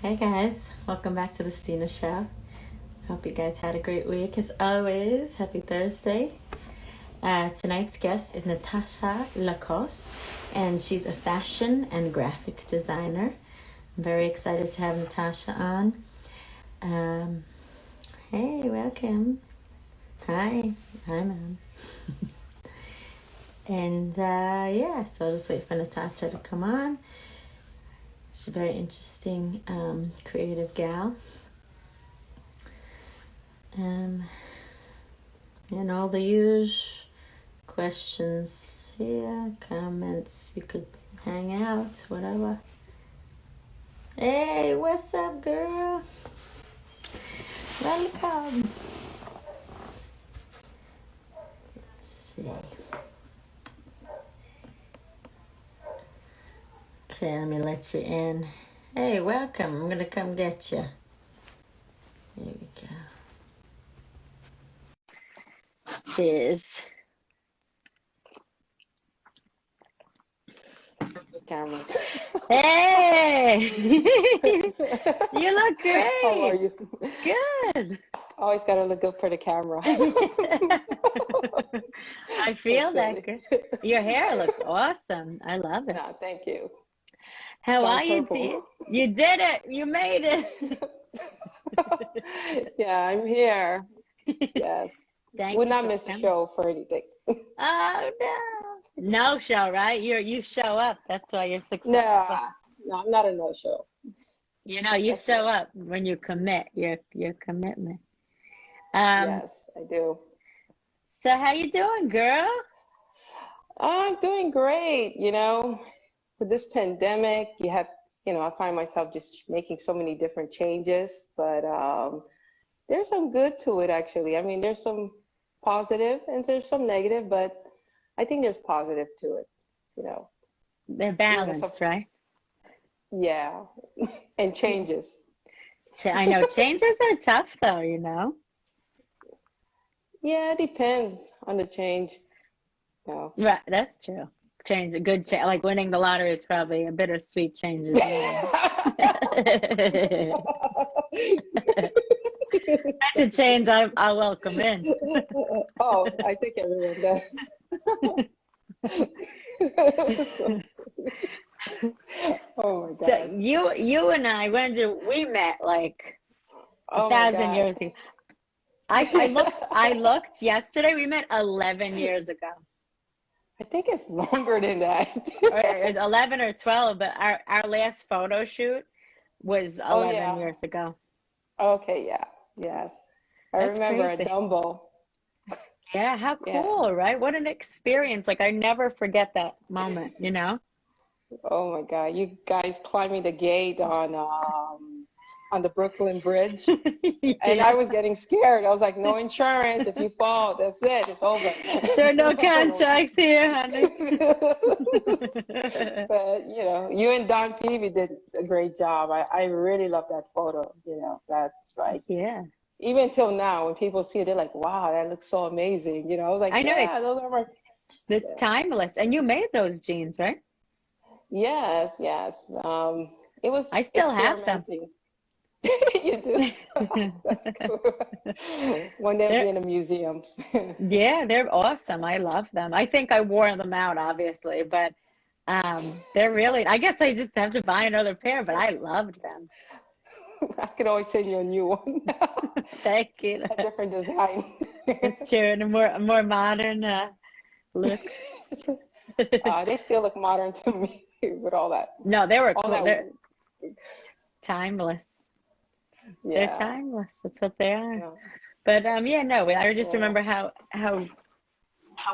Hey guys, welcome back to the Stina Show. Hope you guys had a great week as always. Happy Thursday. Tonight's guest is Natacha Lacosse, and she's a fashion and graphic designer. I'm very excited to have Natacha on. Hey, welcome. Hi, ma'am. And so I'll just wait for Natacha to come on. She's a very interesting, creative gal. And all the usual questions here, comments, you could hang out, whatever. Hey, what's up, girl? Welcome. Let's see. Okay, let me let you in. Hey, welcome. I'm gonna come get you. Here we go. Cheers. Cameras. Hey! You look great. How are you? Good. Always got to look good for the camera. I feel that. Your hair looks awesome. I love it. No, thank you. How are you? You did it. You made it. Yeah, I'm here. Yes. Would not miss a show for anything. Oh, no. No show, right? You show up. That's why you're successful. No, I'm not a no show. You know, you show up when you commit. Your commitment. Yes, I do. So how you doing, girl? I'm doing great. With this pandemic, I find myself just making so many different changes, but there's some good to it, actually. I mean, there's some positive and there's some negative, but I think there's positive to it, They're balanced, right? Yeah, and changes. I know changes are tough, though, Yeah, it depends on the change. Right, that's true. Change, a good change, like winning the lottery is probably a bittersweet change as well. That's a change I welcome in. Oh, I think everyone does. Oh my gosh. So you and I, we met like 1,000 years ago. I looked yesterday. We met 11 years ago. I think it's longer than that. Or 11 or 12, but our last photo shoot was 11 years ago. Okay, yeah. Yes. That's remember crazy. At Dumbo. Yeah, how cool, right? What an experience. Like, I never forget that moment, Oh my God. You guys climbing the gate on the Brooklyn Bridge. And I was getting scared. I was like, no insurance. If you fall, that's it. It's over. There are no contracts here, honey. But, you and Don Peavy did a great job. I really love that photo. That's like, even till now, when people see it, they're like, wow, that looks so amazing. I was like, I know, those are my... It's timeless. And you made those jeans, right? Yes. It was... I still have them. You do? That's cool. One day I'll be in a museum. Yeah, they're awesome. I love them. I think I wore them out, obviously, but they're really, I guess I just have to buy another pair, but I loved them. I could always send you a new one. Thank you. A different design. It's true, and a more modern look. They still look modern to me with all that. No, they were cool. They're timeless. Yeah. They're timeless. That's what they are. Yeah. But I just remember how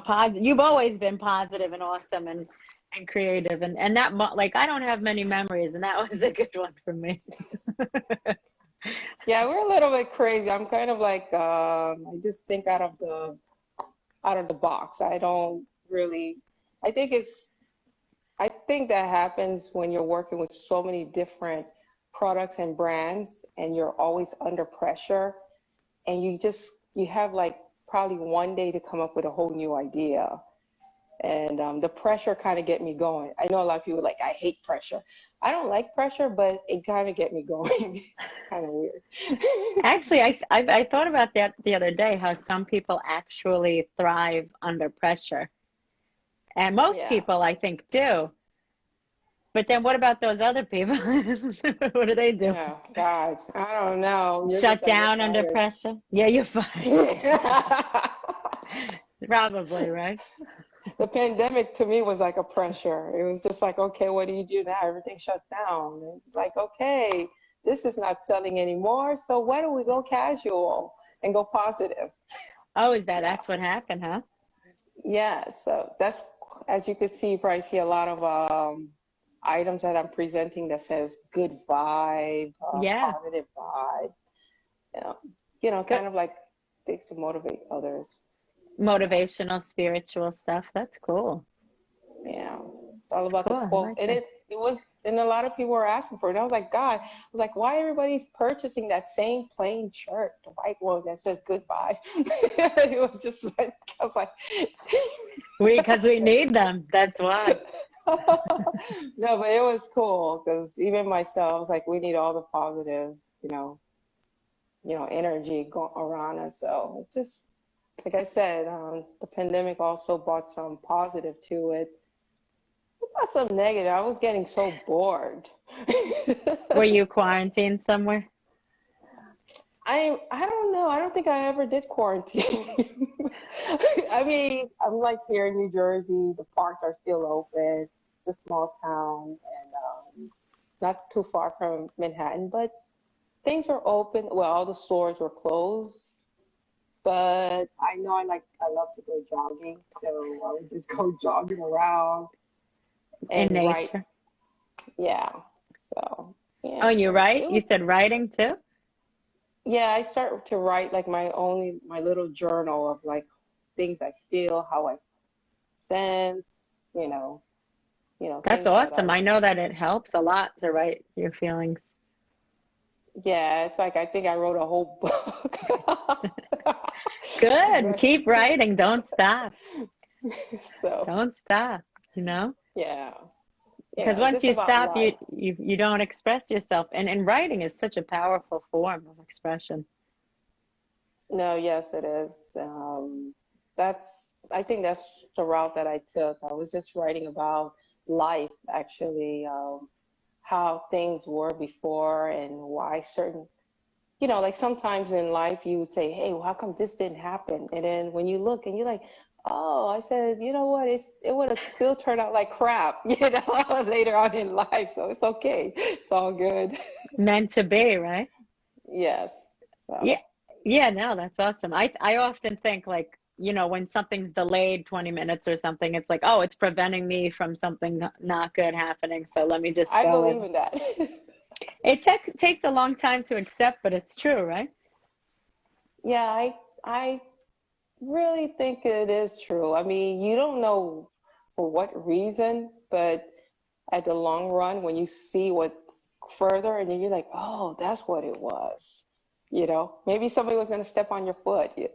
positive. You've always been positive and awesome and creative, and that like I don't have many memories, and that was a good one for me. Yeah, we're a little bit crazy. I'm kind of like I just think out of the box. I don't really. I think that happens when you're working with so many different products and brands, and you're always under pressure, and you have like probably one day to come up with a whole new idea, And the pressure kind of get me going. I know a lot of people like, I hate pressure. I don't like pressure, but it kind of get me going. It's kind of weird. Actually, I thought about that the other day, how some people actually thrive under pressure. And most Yeah. people, I think, do. But then what about those other people? What do they do? Yeah. God, I don't know. You're just Shut like, you're down under fired. pressure? Yeah, you're fired. Probably, right? The pandemic to me was like a pressure. It was just like, okay, what do you do now? Everything shut down. It's like, okay, this is not selling anymore. So why don't we go casual and go positive? Oh, is that Yeah. that's what happened, huh? Yeah. So that's, as you can see, you probably see a lot of items that I'm presenting that says good vibe, Yeah. positive vibe. Um, Good. kind of like things to motivate others. Yeah. Motivational, spiritual stuff. That's cool. Yeah, it's all It's about the cool. I quote. like And that. it was, and a lot of people were asking for it. I was like, God, I was like, why everybody's purchasing that same plain shirt, the white one that says goodbye? It was just like, I was like, Because we need them. That's why. no, but it was cool because even myself, I was like, we need all the positive, energy going around us. So it's just, like I said, the pandemic also brought some positive to it. Not some negative. I was getting so bored. Were you quarantined somewhere? I don't know. I don't think I ever did quarantine. I mean, I'm like here in New Jersey. The parks are still open. It's a small town and not too far from Manhattan, but things were open. Well, all the stores were closed. But I know I love to go jogging, so I would just go jogging around In and write. nature. Yeah. So Oh, yeah. and you So write? it You was. said writing too? Yeah, I start to write like my little journal of like things I feel, how I sense, That's things that awesome. I I know just, that it helps a lot to write your feelings. yeah, it's like I think I wrote a whole book. Good. Right. Keep writing. Don't stop. So, Don't stop, you know? yeah, Because once just you about stop, you life. you don't express yourself. And writing is such a powerful form of expression. No, yes, it is. I think that's the route that I took. I was just writing about life, actually, how things were before and why certain, like sometimes in life you would say, hey, well, how come this didn't happen? And then when you look and you're like, oh, I said, you know what? It would have still turned out like crap, later on in life. So it's okay. It's all good. Meant to be, right? Yes. Yeah. So. Yeah, no, that's awesome. I often think like, when something's delayed 20 minutes or something, it's like, oh, it's preventing me from something not good happening. So let me just I go believe and in that. it takes a long time to accept, but it's true, right? Yeah, I really think it is true. I mean, you don't know for what reason, but at the long run, when you see what's further, and then you're like, oh, that's what it was. Maybe somebody was going to step on your foot, you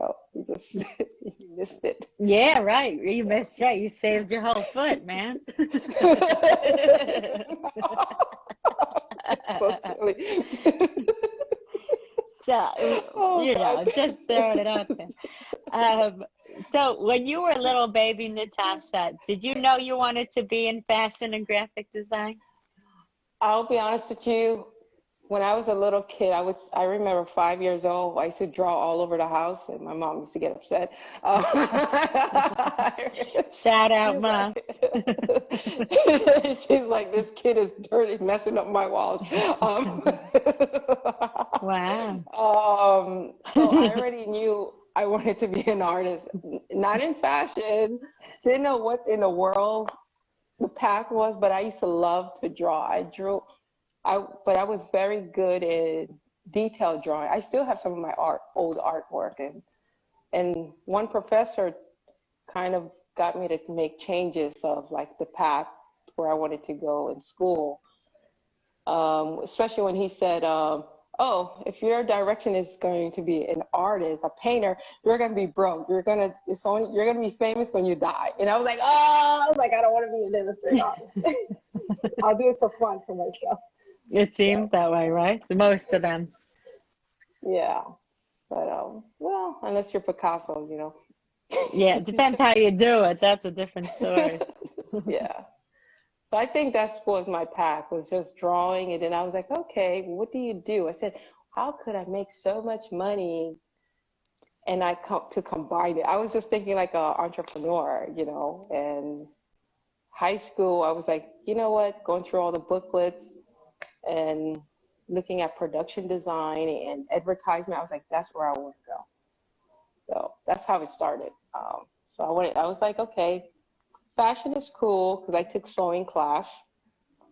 just you missed it. Yeah, right. You missed right. You saved your whole foot, man. So silly. So, Oh God. just throwing it out there. Um, so when you were a little baby, Natasha, did you know you wanted to be in fashion and graphic design? I'll be honest with you. When I was a little kid, I remember 5 years old. I used to draw all over the house, and my mom used to get upset. Shout out, She's Ma. like, she's like, this kid is dirty, messing up my walls. Wow. So I already knew I wanted to be an artist, not in fashion. Didn't know what in the world the path was, but I used to love to draw. But I was very good in detailed drawing. I still have some of my old artwork, and one professor kind of got me to make changes of like the path where I wanted to go in school. Especially when he said, oh, if your direction is going to be an artist, a painter, you're gonna be broke. You're gonna be famous when you die. And I was like, oh, I was like, I don't want to be an illustrated artist. I'll do it for fun for myself. It seems So, that way, right? Most of them. yeah. But well, unless you're Picasso, Yeah, it depends how you do it. That's a different story. Yeah. So I think that was my path, was just drawing. And then I was like, okay, what do you do? I said, how could I make so much money and I come to combine it? I was just thinking like an entrepreneur, and high school, I was like, you know what, going through all the booklets and looking at production design and advertisement, I was like, that's where I want to go. So that's how it started. So I was like, okay, fashion is cool, because I took sewing class,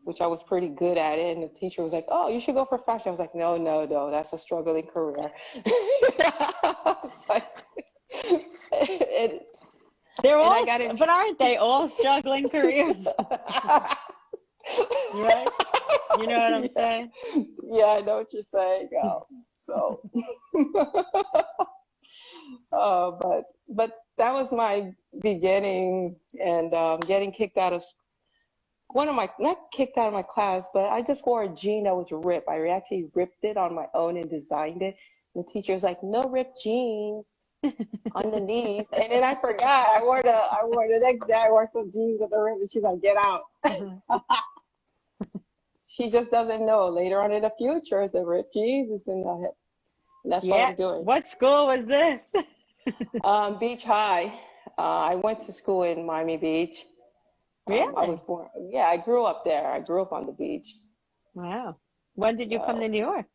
which I was pretty good at it. And the teacher was like, oh, you should go for fashion. I was like, no, that's a struggling career. It's like, They're all, but aren't they all struggling careers? Right? You know what I'm saying? Yeah, I know what you're saying. So, but that was my beginning, and getting kicked out of not kicked out of my class, but I just wore a jean that was ripped. I actually ripped it on my own and designed it. The teacher was like, no ripped jeans on the knees. And then I forgot. I wore the next day, I wore some jeans with a rip, and she's like, get out. She just doesn't know. Later on in the future, the ripped jeans is in the hip. That's what I'm doing. What school was this? Beach High. I went to school in Miami Beach. Really? I was born. Yeah, I grew up there. I grew up on the beach. Wow. When did you come to New York?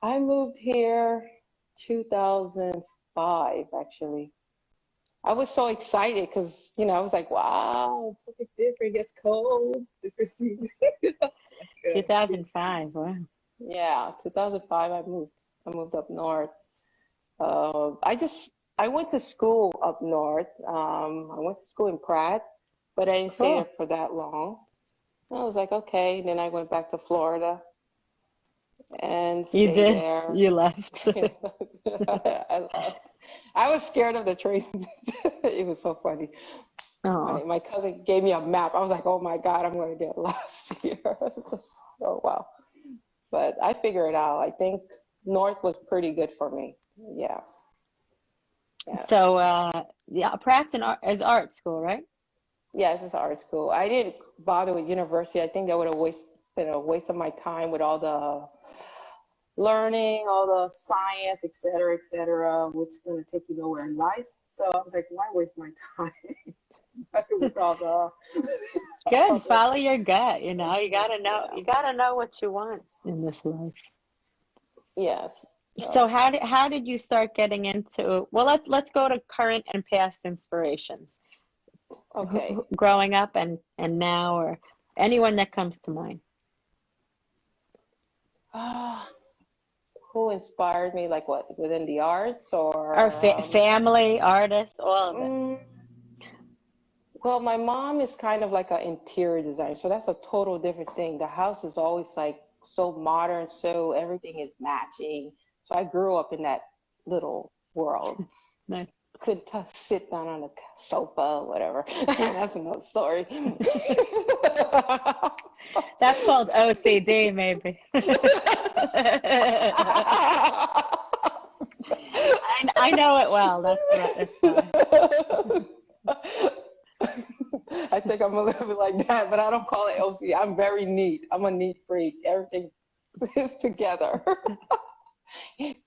I moved here 2005, actually. I was so excited because, I was like, wow, it's something different. It gets cold. Different season. 2005. Wow. Yeah, 2005, I moved up north. I went to school up north. I went to school in Pratt, but I didn't stay there for that long. I was like, okay. And then I went back to Florida and stayed there. You left. I left. I was scared of the train. It was so funny. My cousin gave me a map. I was like, oh my God, I'm going to get lost here. Oh, wow. But I figured it out. I think north was pretty good for me. Yes. Yeah. So, Pratt's is art school, right? Yes, it's art school. I didn't bother with university. I think that would have wasted my time with all the learning, all the science, et cetera, which is going to take you nowhere in life. So I was like, why waste my time? With all the good. Follow your gut. You gotta know. Yeah. You gotta know what you want in this life. Yes. So how did you start getting into? Well, let's go to current and past inspirations. Okay. Growing up and now, or anyone that comes to mind. Who inspired me? Like what, within the arts or family, artists, all of it? Well, my mom is kind of like an interior designer, so that's a total different thing. The house is always like so modern, so everything is matching. So I grew up in that little world. Nice. Couldn't sit down on the sofa or whatever. That's another story. That's called OCD, maybe. I know it well. That's fine. I think I'm a little bit like that, but I don't call it OCD. I'm very neat. I'm a neat freak. Everything is together.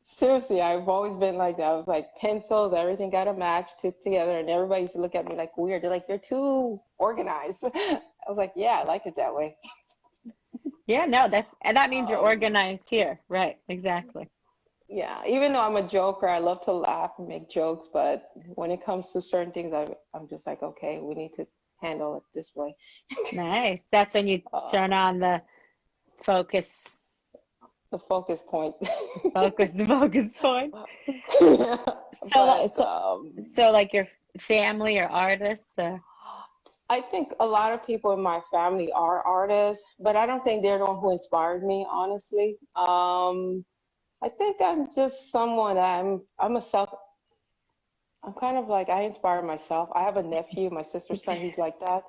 Seriously, I've always been like that. I was like, pencils, everything got to match together, and everybody used to look at me like weird. They're like, you're too organized. I was like, yeah, I like it that way. Yeah, no, that means you're organized here. Right, exactly. Yeah, even though I'm a joker, I love to laugh and make jokes, but when it comes to certain things, I'm just like, okay, we need to handle it this way. Nice. That's when you turn on the focus. The focus point. The focus point. Yeah, so like your family or artists? I think a lot of people in my family are artists, but I don't think they're the one who inspired me, honestly. I think I'm just someone I'm a self I'm kind of like I inspire myself. I have a nephew, my sister's son, he's like that.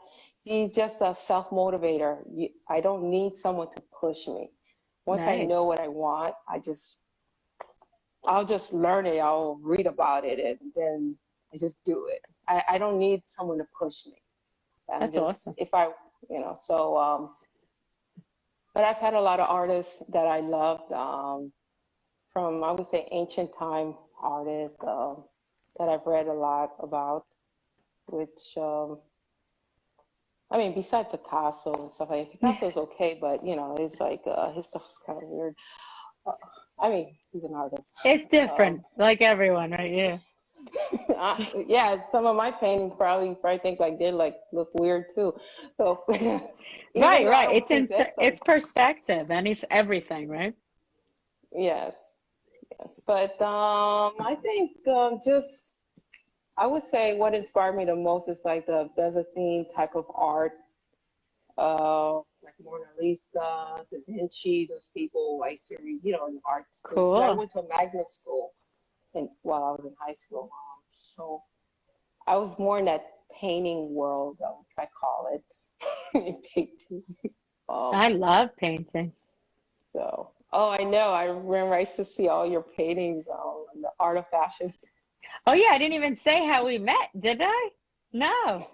He's just a self-motivator. I don't need someone to push me. Once I know Nice. what I want, I'll just learn it. I'll read about it and then I just do it. I don't need someone to push me. I'm That's just awesome. if I so but I've had a lot of artists that I loved from I would say ancient time artists that I've read a lot about, which I mean besides Picasso and stuff like Picasso's okay, but it's like his stuff is kind of weird. Uh, I mean he's an artist. It's Um, different, like everyone, right? Yeah. yeah, some of my paintings probably think like they like look weird too. So even Right, though I right. don't present them, It's perspective, everything, right? yes, yes. But I think just I would say what inspired me the most is like the Byzantine type of art, like Mona Lisa, Da Vinci, those people I used to read, in art school. Because I Cool. went to a magnet school and while I was in high school. So I was more in that painting world, I call it, in painting. Um, I love painting. oh, I know. I remember I used to see all your paintings on the Art of Fashion. Oh yeah, I didn't even say how we met, did I? No.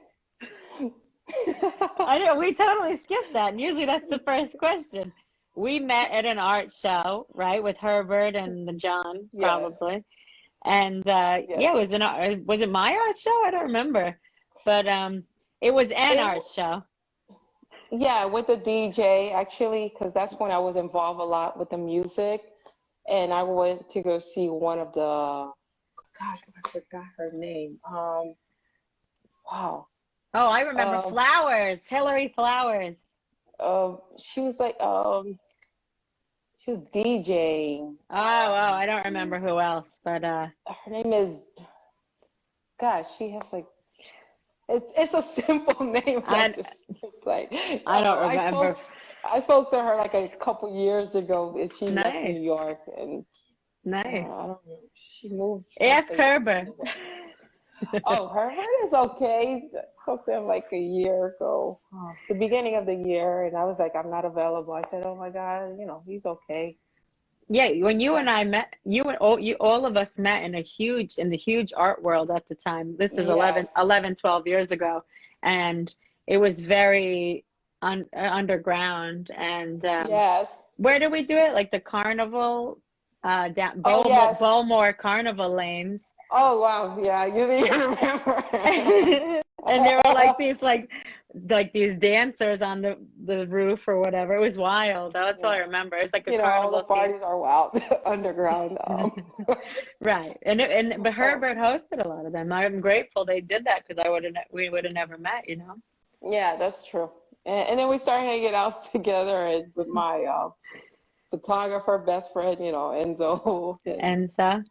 I didn't, we totally skipped that. And usually that's the first question. We met at an art show, right, with Herbert and John, Yes, probably. And yeah, yes. was it my art show? I don't remember. But it was an It, art show. yeah, with the DJ actually, because that's when I was involved a lot with the music, and I went to go see one of the. Gosh, I forgot her name. Wow. Oh, I remember Um, Flowers, Hillary Flowers. she was like, she was DJing. Oh, oh, I don't remember who else, but Her name is. Gosh, she has like it's a simple name that I just like I don't remember. I spoke to her like a couple years ago and she left New Nice, York and nice. I don't know she moved Ask something in Herbert. the West. Oh, her is okay. I spoke to him like a year ago, the beginning of the year, and I was like, I'm not available. I said, oh my God, he's okay. Yeah, when you So and I met, you all of us met in the huge art world at the time. This was yes, 12 years ago, and it was very underground. And yes. where did we do it? Like the carnival, down Oh yes. Bowmore Carnival lanes. Oh wow, yeah, you remember. And there were like these these dancers on the roof or whatever. It was wild. That's all I Yeah. remember. It's like a All the carnival theme. parties are wild underground. Right. But Oh, Herbert hosted a lot of them. I'm grateful they did that because we would have never met, you know. yeah, that's true. And then we started hanging out together and with my photographer best friend, Enzo. And And so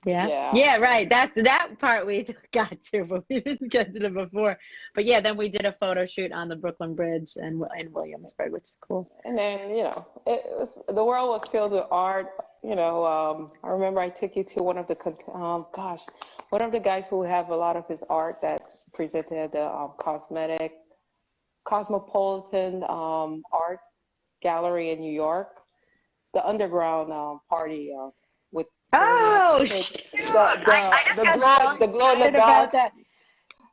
yeah. yeah, Yeah, right. and That part we got to, but we didn't get to the before. But yeah, then we did a photo shoot on the Brooklyn Bridge in Williamsburg, which is cool. then the world was filled with art. I remember I took you to one of the guys who have a lot of his art that's presented at the Cosmopolitan Art Gallery in New York, the underground party with where they have Oh paint shoot! I just got so the glow in the excited about dark, that.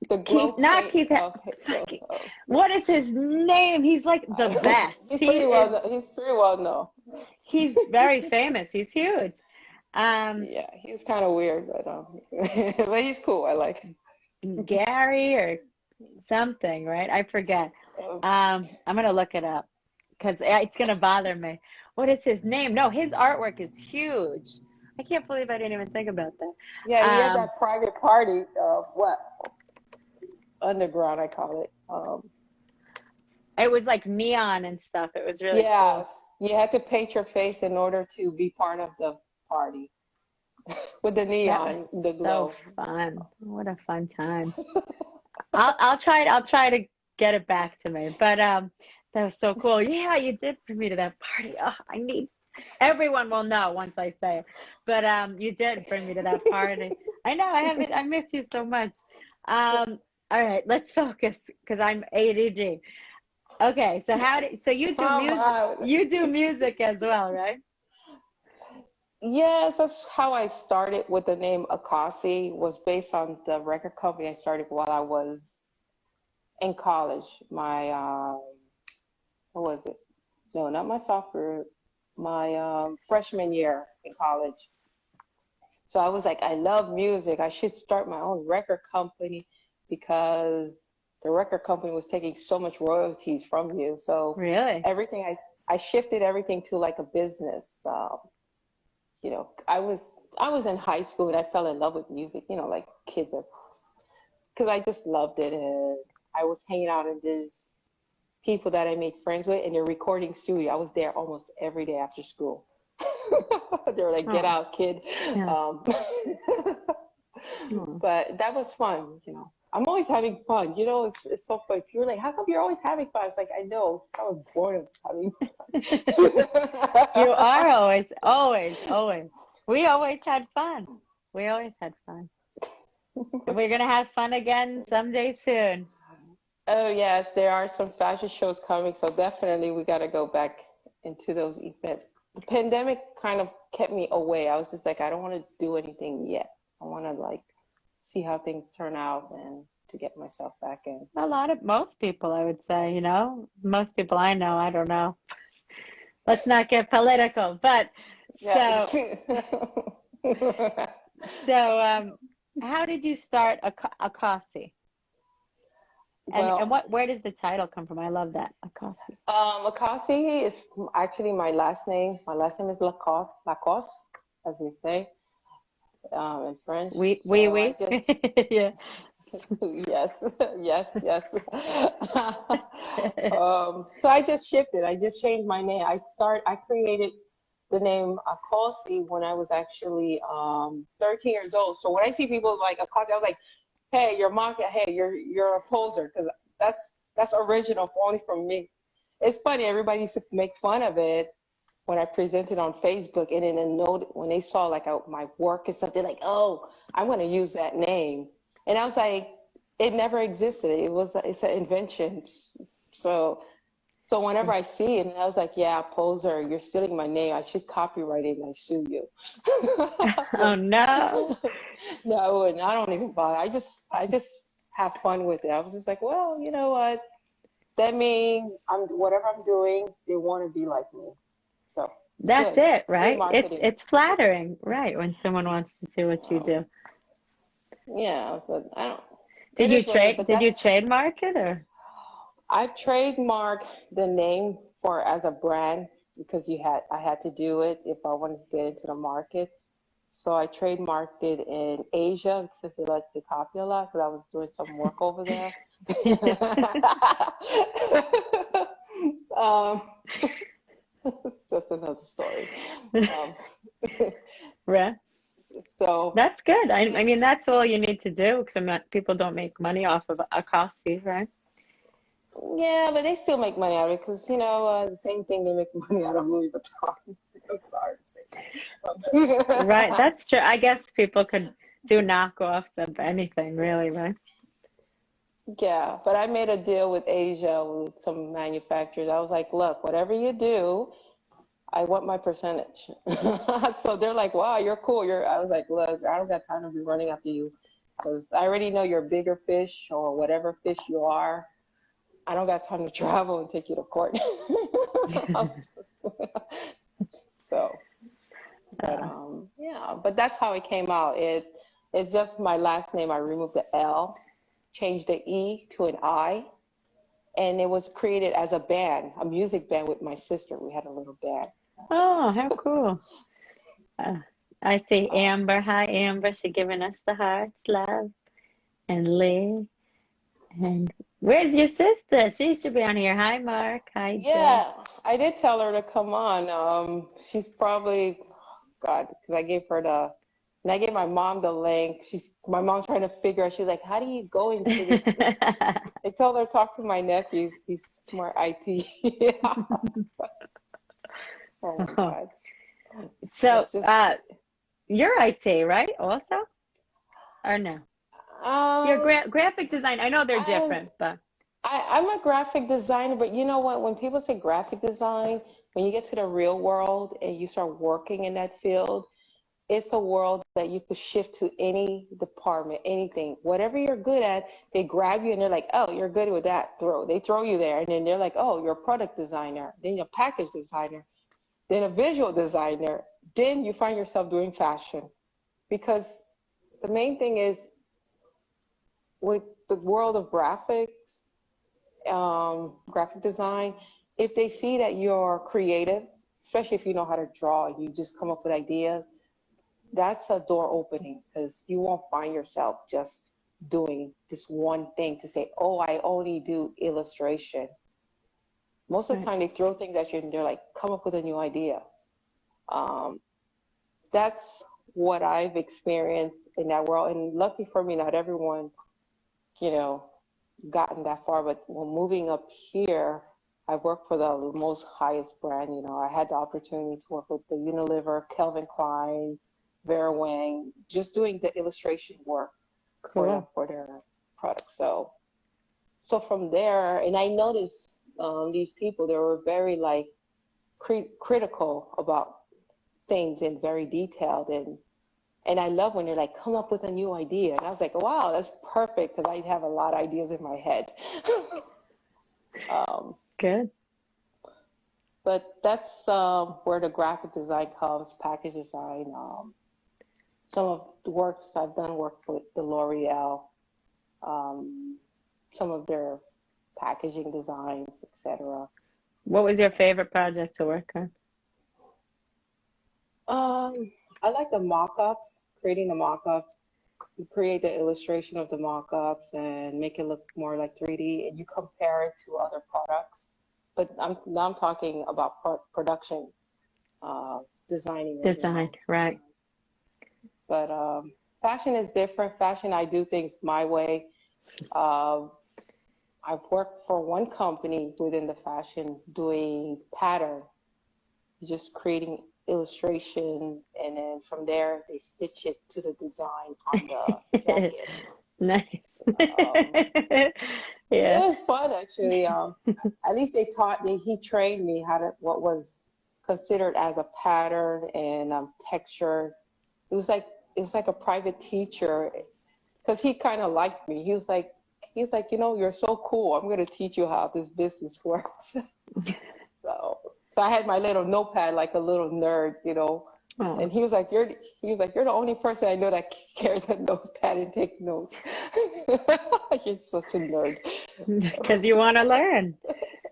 the Keith, glow not paint. Keith. Okay, Fucking, what is his name? He's like the best. he's pretty well known. He's very famous. He's huge. Um, Yeah, he's kind of weird, but but he's cool. I like him. Gary or something, right? I forget. I'm gonna look it up because it's gonna bother me. What is his name? No, his artwork is huge. I can't believe I didn't even think about that. Yeah, he had that private party. What underground? I call it. It was like neon and stuff. It was really cool. Yes, you had to paint your face in order to be part of the party with the That neon, was the so glow. fun. What a fun time. I'll try to get it back to me. But that was so cool. Yeah, you did bring me to that party. Oh, I need everyone will know once I say it. But you did bring me to that party. I know I haven't I miss you so much. All right, let's focus because I'm ADD. Okay, so so Come on. you do music as well, right? Yes, that's how I started with the name Akasi, was based on the record company I started while I was in college. My, what was it? No, not my sophomore, my freshman year in college. So I was like, I love music. I should start my own record company because the record company was taking so much royalties from you. So Really? I shifted everything to like a business. I was in high school and I fell in love with music, like kids, because I just loved it. And I was hanging out in these people that I made friends with in their recording studio. I was there almost every day after school. They were like, get Oh, out, kid. yeah. Um, Oh. but that was fun. I'm always having fun. It's so funny. People are like, how come you're always having fun? It's like, I know. I was born of having You fun. are always, always, always. We always had fun. We always had fun. And we're gonna have fun again someday soon. Oh, yes, there are some fashion shows coming, so definitely we got to go back into those events. The pandemic kind of kept me away. I was just like, I don't want to do anything yet. I want to like see how things turn out and to get myself back in. Most people, I would say, most people I know, I don't know. Let's not get political, but Yeah. so, so, how did you start Akasi? And Well, where does the title come from? I love that, Akasi. Akasi is actually my last name. My last name is Lacoste, Lacoste, as we say in French. So I Oui. just Yeah. yes, yes, yes. So I just shifted. I just changed my name. I created the name Akosi when I was actually 13 years old. So when I see people like Akosi, I was like, hey, you're mocking. Hey, you're a poser because that's original only from me. It's funny. Everybody used to make fun of it when I presented on Facebook, and in a note when they saw like my work and something like, oh, I'm going to use that name. And I was like, it never existed. It's an invention. So, so whenever I see it, and I was like, yeah, poser, you're stealing my name. I should copyright it and I sue you. Oh no. No, I wouldn't. I don't even bother. I just have fun with it. I was just like, well, you know what? That means whatever I'm doing, they want to be like me. So That's good, it, good right? marketing. It's flattering, right? When someone wants to do what you Um, do. yeah, so I don't. It is what it is. But Did you that's trademark it or? I've trademarked the name for as a brand because I had to do it if I wanted to get into the market. So I trademarked it in Asia since they like to copy a lot because I was doing some work over there. um, that's another story. Um, Right. so That's good. I mean, that's all you need to do because people don't make money off of a costume, right? yeah, but they still make money out of it because the same thing they make money out of Louis Vuitton. I'm sorry to say Right. that. That's true. I guess people could do knockoffs of anything, really, right? Yeah, but I made a deal with Asia with some manufacturers. I was like, look, whatever you do, I want my percentage. So they're like, wow, you're cool. I was like, look, I don't got time to be running after you because I already know you're a bigger fish or whatever fish you are. I don't got time to travel and take you to court. So, but Uh, yeah, but that's how it came out. It's just my last name. I removed the L, changed the E to an I, and it was created as a band, a music band with my sister. We had a little band. oh, how cool. Uh, I see Um, Amber. Hi, Amber. She giving us the hearts, love. And Lee. And where's your sister? She should be on here. Hi, Mark. Hi, Jay. yeah, I did tell her to come on. She's probably, God, because I gave her And I gave my mom the link. My mom's trying to figure out. She's like, how do you go into this? I told her, talk to my nephew. He's more IT. Yeah. Oh my God. So, It's just, you're IT, right? Also, or no? You're um, graphic design. I know they're I'm, different, but I'm a graphic designer, but you know what? When people say graphic design, when you get to the real world and you start working in that field, it's a world that you could shift to any department, anything, whatever you're good at. They grab you and they're like, "Oh, you're good with that." They throw you there, and then they're like, "Oh, you're a product designer, then you're a package designer, then a visual designer, then you find yourself doing fashion." Because the main thing is with the world of graphics, graphic design, if they see that you're creative, especially if you know how to draw, you just come up with ideas, that's a door opening, because you won't find yourself just doing this one thing to say, oh, I only do illustration. Most of the time they throw things at you and they're like, come up with a new idea. That's what I've experienced in that world. And lucky for me, not everyone, you know, gotten that far. But when moving up here, I've worked for the most highest brand. You know, I had the opportunity to work with the Unilever, Calvin Klein, Vera Wang, just doing the illustration work for their products. So from there, and I noticed these people, they were very like critical about things and very detailed, and I love when they're like, come up with a new idea. And I was like, wow, that's perfect, because I have a lot of ideas in my head. good. But that's where the graphic design comes, package design. Some of the works I've done work with the L'Oreal, some of their packaging designs, etc. What was your favorite project to work on? I like the mock-ups, creating the mock-ups. You create the illustration of the mock-ups and make it look more like 3D, and you compare it to other products. But now I'm talking about production, designing. Design, right. But fashion is different. Fashion, I do things my way. I've worked for one company within the fashion doing pattern, just creating illustration, and then from there they stitch it to the design on the jacket. Nice. It Yeah. was fun actually. At least he trained me what was considered as a pattern and texture. It was like a private teacher, because he kind of liked me. He's like, you know, you're so cool. I'm going to teach you how this business works. So I had my little notepad like a little nerd, you know. Oh. And he was like, you're the only person I know that carries a notepad and take notes. You're such a nerd. Because you want to learn.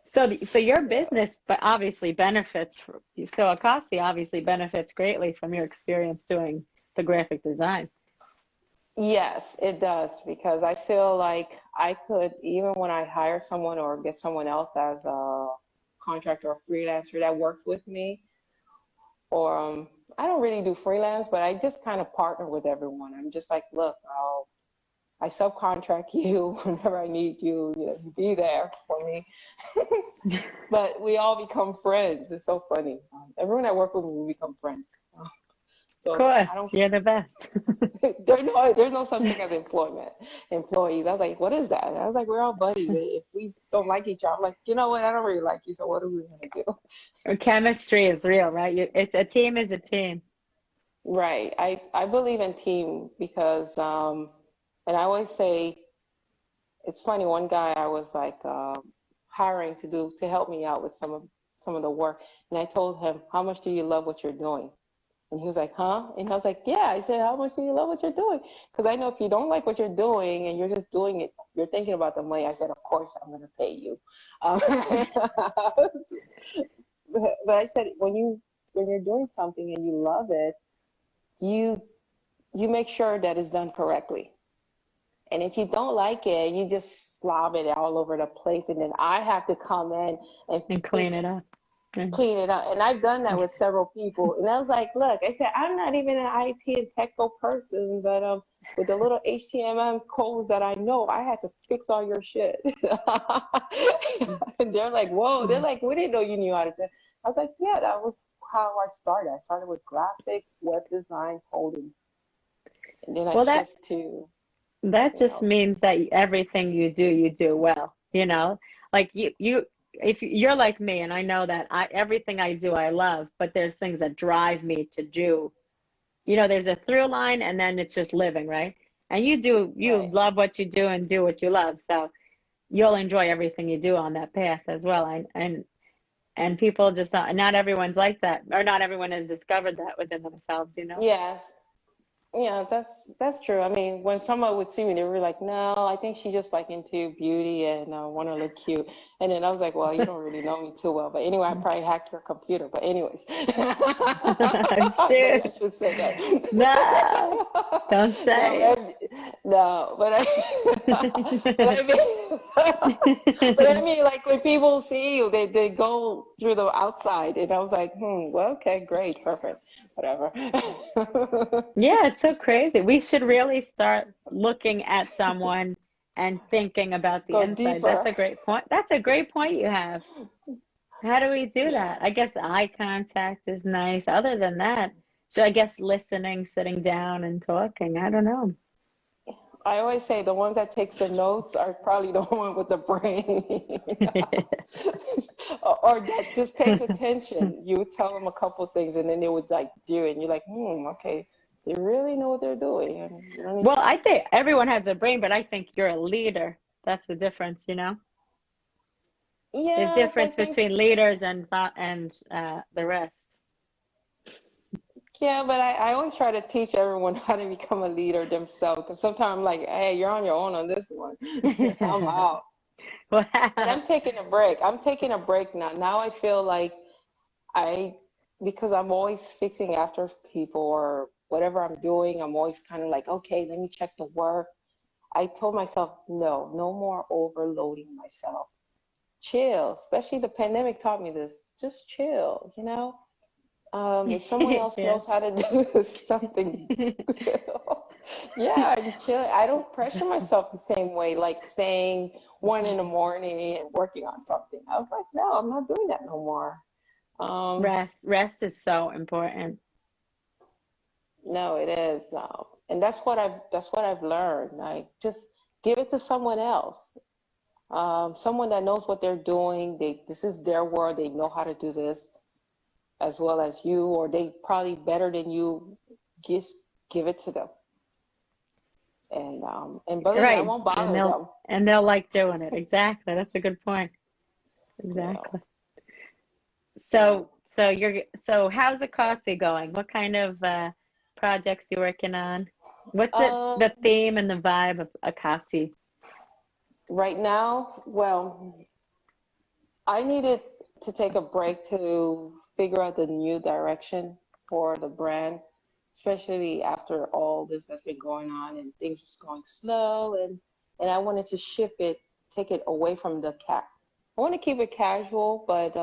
So your business, but obviously benefits. So Akasi obviously benefits greatly from your experience doing the graphic design. Yes, it does, because I feel like I could, even when I hire someone or get someone else as a contractor or freelancer that works with me, or I don't really do freelance, but I just kind of partner with everyone. I'm just like, look, I subcontract you whenever I need you, you know, you be there for me. But we all become friends. It's so funny. Everyone I work with, we become friends. So Of course, I don't. you're the best. There's no such thing as employees. I was like, what is that? And I was like, we're all buddies. If we don't like each other, I'm like, you know what? I don't really like you. So what are we gonna do? Chemistry is real, right? It's a team is a team. Right. I believe in team because, and I always say, it's funny. One guy I was like hiring to help me out with some of the work, and I told him, how much do you love what you're doing? And he was like, huh? And I was like, yeah. I said, how much do you love what you're doing? Because I know if you don't like what you're doing and you're just doing it, you're thinking about the money. I said, of course, I'm going to pay you. But I said, when you're doing something and you love it, you make sure that it's done correctly. And if you don't like it, you just slob it all over the place. And then I have to come in And clean it up. clean it up. And I've done that with several people. And I was like, look, I said, I'm not even an IT and technical person, but with the little HTML codes that I know, I had to fix all your shit. And they're like, whoa, they're like, we didn't know you knew how to do that. I was like, yeah, that was how I started. I started with graphic, web design, coding. And then I Well, shift to, that you just know, means that everything you do well, you know? Like if you're like me, and I know that everything I do I love, but there's things that drive me to do. You know, there's a through line and then it's just living, right? And you right. love what you do and do what you love. So you'll enjoy everything you do on that path as well. And people just not everyone's like that, or not everyone has discovered that within themselves, you know? Yes. Yeah, that's true. I mean, when someone would see me, they were like, "No, I think she's just like into beauty and want to look cute." And then I was like, "Well, you don't really know me too well." But anyway, I probably hacked your computer. But anyways, maybe Shoot. I should say that. No, don't No, say no, but I mean, but I it. mean, like when people see you, they go through the outside, and I was like, well, okay, great, perfect, whatever. Yeah, it's so crazy. We should really start looking at someone and thinking about the Go inside. That's deeper. a great point. That's a great point you have. How do we do Yeah. that? I guess eye contact is nice. Other than that, so I guess listening, sitting down and talking. I don't know. I always say the ones that takes the notes are probably the one with the brain, or that just pays attention. You would tell them a couple things, and then they would like do it, and you're like, okay, they really know what they're doing, and you don't need Well, to. I think everyone has a brain, but I think you're a leader. That's the difference, you know? There's Yes, I difference think. between leaders and the rest. Yeah, but I always try to teach everyone how to become a leader themselves. Because sometimes I'm like, hey, you're on your own on this one. I'm out. But Wow. I'm taking a break. I'm taking a break now. Now I feel like I, because I'm always fixing after people or whatever I'm doing, I'm always kind of like, okay, let me check the work. I told myself, no, no more overloading myself. Chill. Especially the pandemic taught me this. Just chill, you know? If someone else Yeah. knows how to do something, yeah, I'm chill. I don't pressure myself the same way, like staying 1 in the morning and working on something. I was like, no, I'm not doing that no more. Um, Rest is so important. no, it is, and that's what I've learned. Like, just give it to someone else, someone that knows what they're doing. This is their world. They know how to do this as well as you, or they probably better than you. Just give it to them, and believe me, I Right. won't And bother they'll them. and they'll like doing it. Exactly. That's a good point. You know. Exactly. So, So how's Akasi going? What kind of projects you working on? What's um, the theme and the vibe of Akasi? right now, well, I needed to take a break to figure out the new direction for the brand, especially after all this that's been going on and things just going slow, and I wanted to shift it, take it away from the cat. I want to keep it casual, but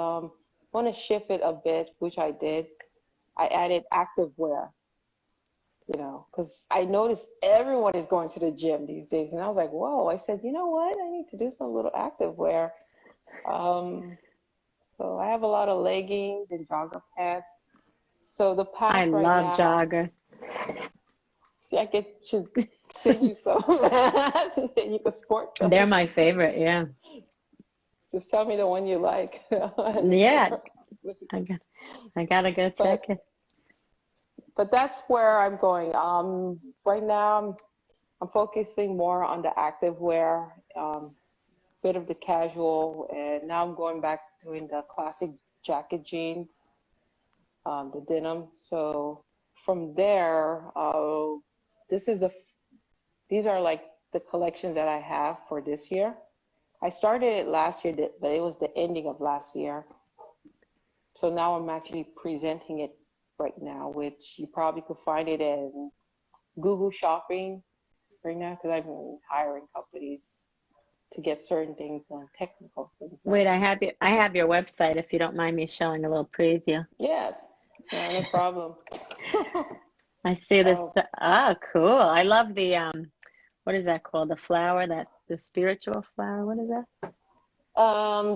want to shift it a bit, which I did. I added active wear, because I noticed everyone is going to the gym these days, and I was like, whoa! I said, you know what? I need to do some little active wear. Um, so I have a lot of leggings and jogger pants. So the I path right love now, joggers. see, should send you some so that you can sport them. They're my favorite, yeah. Just tell me the one you like. Yeah, I got I gotta go check but it. but that's where I'm going. Right now I'm focusing more on the active wear, bit of the casual, and now I'm going back doing the classic jacket jeans, the denim. So from there, this is a these are like the collection that I have for this year. I started it last year, but it was the ending of last year. So now I'm actually presenting it right now, which you probably could find it in Google Shopping right now because I've been hiring companies. to get certain things done, technical things done. Wait, I have your website if you don't mind me showing a little preview. Yes, no problem. I see this. Oh, Oh, cool. I love the what is that called? The flower, the spiritual flower. What is that?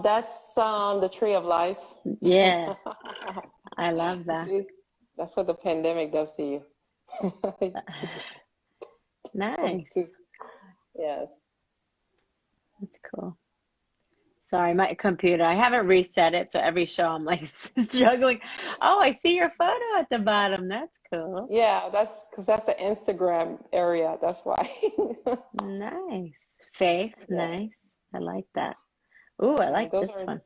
that's the tree of life. Yeah, I love that. See, that's what the pandemic does to you. Nice. Yes. That's cool. Sorry, my computer. I haven't reset it, so every show I'm like struggling. Oh, I see your photo at the bottom. That's cool. Yeah, that's because that's the Instagram area. That's why. Nice. Faith, nice. Yes. I like that. Ooh, I Yeah, like those this are, one.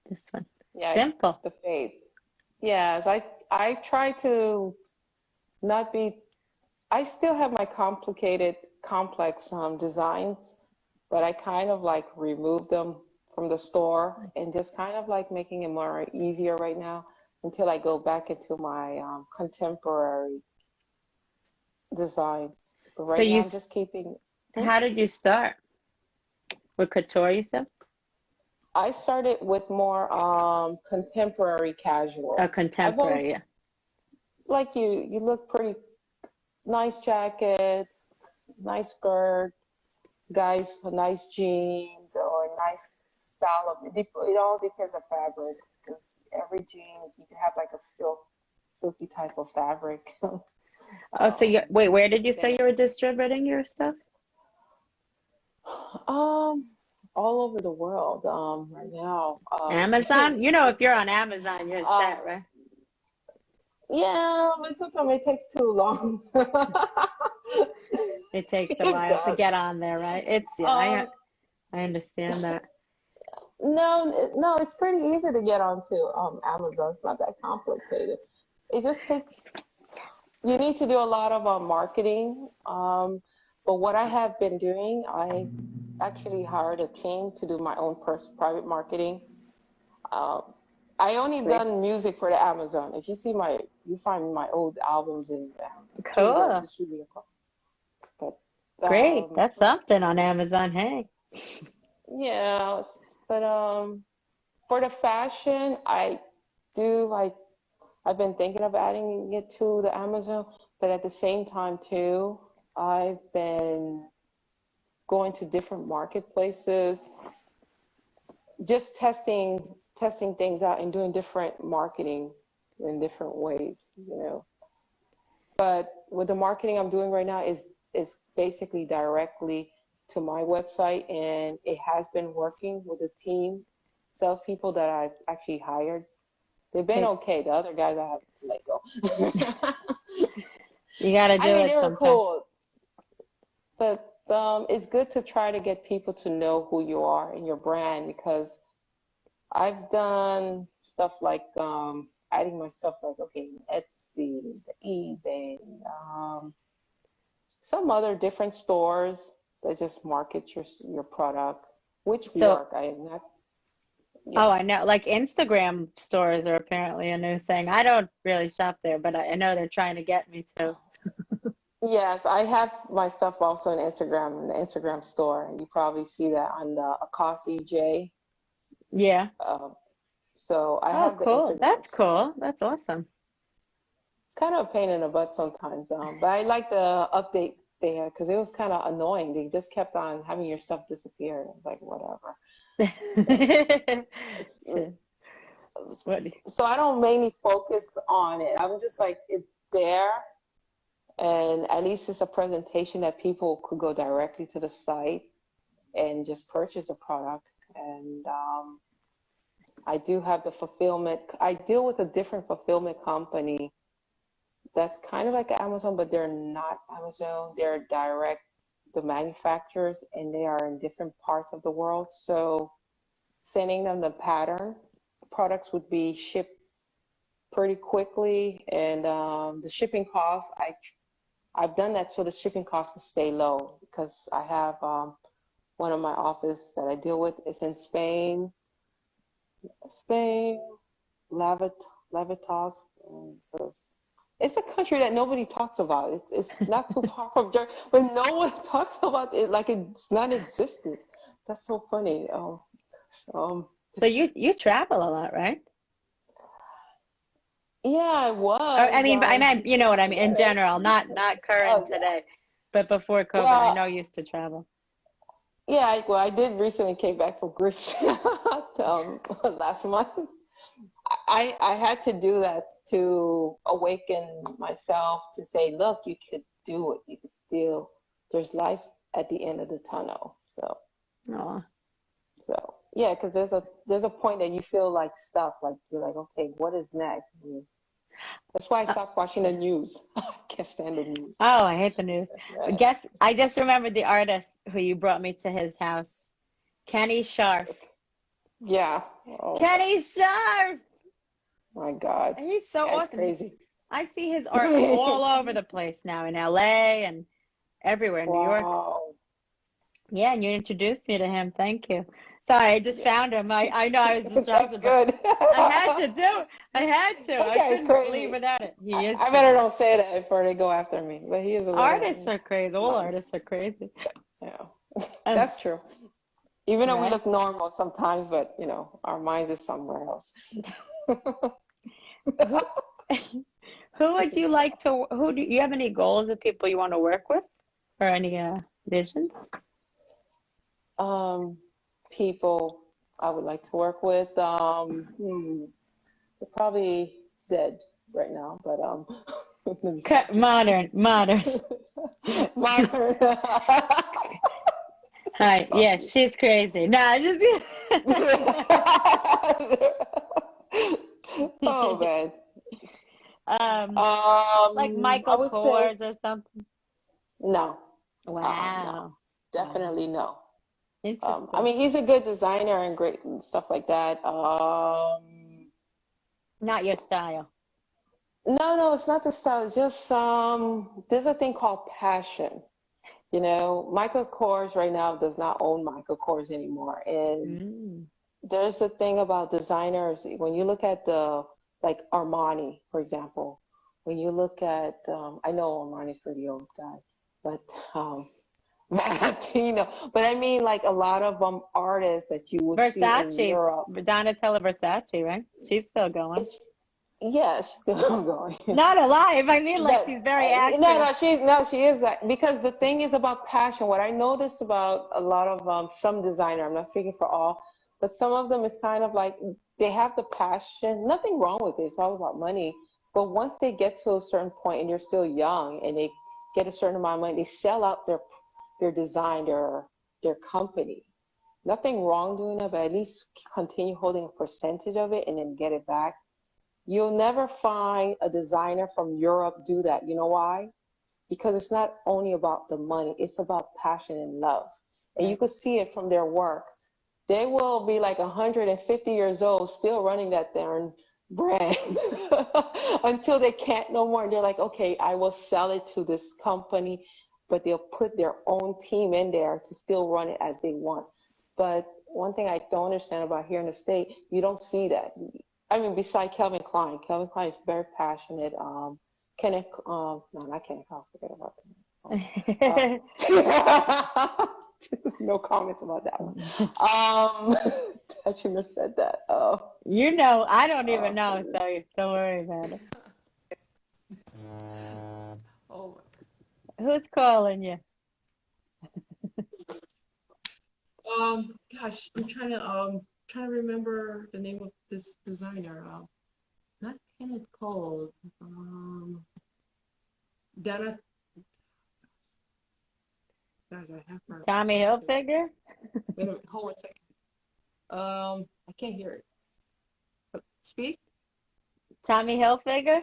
This one. yeah, Simple. the faith. Yes, I try to not be, I still have my complicated, complex designs, but I kind of like remove them from the store and just kind of like making it more easier right now until I go back into my contemporary designs. But So right now I'm just keeping. Hmm? how did you start? With couture, you said? I started with more contemporary Oh, casual. I've contemporary, always yeah. like you look pretty nice jacket, nice skirt, guys with nice jeans or nice style of it all depends on fabrics because every jeans you can have like a silky type of fabric. Oh, so you um, wait, where did you then say you were distributing your stuff? um all over the world right now. Amazon? You know, if you're on Amazon, you're uh, set, right? yeah, but sometimes it takes too long. It takes a It while to does. get on there, right? It's yeah, Um, I understand that. no, it's pretty easy to get onto Amazon. It's not that complicated. It just takes, you need to do a lot of marketing. But what I have been doing, I actually hired a team to do my own private marketing. Um, I only Great. done music for the Amazon. If you see you find my old albums in through the Cool. distributor. But Great. That's something on Amazon. Hey. yeah, but for the fashion, do I I've been thinking of adding it to the Amazon, but at the same time too, I've been going to different marketplaces, just testing things out and doing different marketing in different ways, you know. But with the marketing I'm doing right now is basically directly to my website, and it has been working with the team, salespeople that I've actually hired. They've been Hey, okay. The other guys I have to let go. you got to do I mean, it they were sometime. cool, but it's good to try to get people to know who you are and your brand because I've done stuff like adding my stuff like okay, Etsy, the eBay, some other different stores that just market your product, which So, work. I am not. oh, I Yes. know, like Instagram stores are apparently a new thing. I don't really shop there, but I know they're trying to get me to. Yes, I have my stuff also on Instagram in the Instagram store. You probably see that on the Akasi J. Yeah. Uh, so I Oh, have the cool. Instagram That's store. cool. That's awesome. It's kind of a pain in the butt sometimes, but I like the update there because it was kind of annoying. They just kept on having your stuff disappear. It was like whatever. But What? so I don't mainly focus on it. I'm just like it's there, and at least it's a presentation that people could go directly to the site and just purchase a product. And I do have the fulfillment. I deal with a different fulfillment company that's kind of like Amazon, but they're not Amazon. They're direct the manufacturers, and they are in different parts of the world. So sending them the pattern products would be shipped pretty quickly, and the shipping costs. I've done that so the shipping costs can stay low because I have one of my office that I deal with is in Spain, Levitas, so it's a country that nobody talks about. It's not too far from Germany, but no one talks about it like it's non-existent. That's so funny. Um, So you travel a lot, right? yeah, I Or, I was. mean, but I meant, you know what I mean, in Yeah. general, not current Oh, yeah. today, but before COVID. I Well, know you used to travel. yeah, I did recently came back from Greece last month. I had to do that to awaken myself to say, look, you could do it. You can still, there's life at the end of the tunnel. Oh, Yeah, because there's a point that you feel like stuck, like you're like, okay, what is next? That's why I stopped watching the news. I can't stand the news. oh, I hate the news. Right. Guess I just remembered the artist who you brought me to his house, Kenny Sharf. Yeah. Oh Kenny Sharf! my God. He's so That's awesome. crazy. I see his art all over the place now in LA and everywhere in New York. Wow. Yeah, and you introduced me to him. Thank you. Sorry, I just found him. I know I was That's distracted, but good. I had to do it. I had to. That I guy's couldn't leave crazy. without it. He is I better don't say that before they go after me. But he is a Artists little are crazy. All artists are crazy. yeah. Um, That's true. Even though we right? look normal sometimes, but our mind is somewhere else. Who who would you like to? Who do you have any goals of people you want to work with, or any visions? People I would like to work with. They're probably dead right now, but let me see. Modern. Modern. Hi. Yeah, she's crazy. No, just Oh man. like I Michael would Kors say or something. no. No, Wow. definitely no. I Interesting. mean, he's a good designer and great and stuff like that. Not your style. No, it's not the style. It's just there's a thing called passion. Michael Kors right now does not own Michael Kors anymore, and Mm. there's a thing about designers. When you look at like Armani, for example, when you look at, I know Armani's pretty old guy, but Valentino. But I mean, like a lot of artists that you would see in Versace's Europe. Donatella Versace, right? She's still going. Yeah, she's still going. Not alive. I mean, like But she's very no, active. she is that because the thing is about passion. What I notice about a lot of some designer, I'm not speaking for all, but some of them is kind of like they have the passion. Nothing wrong with it. It's all about money. But once they get to a certain point and you're still young and they get a certain amount of money, they sell out their design, their company. Nothing wrong doing that, but at least continue holding a percentage of it and then get it back. You'll never find a designer from Europe do that. You know why? Because it's not only about the money, it's about passion and love. And you Right. could see it from their work. They will be like 150 years old, still running that darn brand until they can't no more. And they're like, okay, I will sell it to this company, but they'll put their own team in there to still run it as they want. But one thing I don't understand about here in the state, you don't see that. I mean, beside Calvin Klein. Calvin Klein is very passionate. Kenneth, no, not Kenneth, I'll forget about that. No comments about that one. I shouldn't have said that. You know, I don't even know, so don't worry about it. Oh, Who's calling you? gosh, I'm trying to remember the name of this designer. Not Kenneth Cole. Dana. Gosh, I have her. Tommy Hilfiger? Wait a minute, hold on a second. I can't hear it. Speak. Tommy Hilfiger?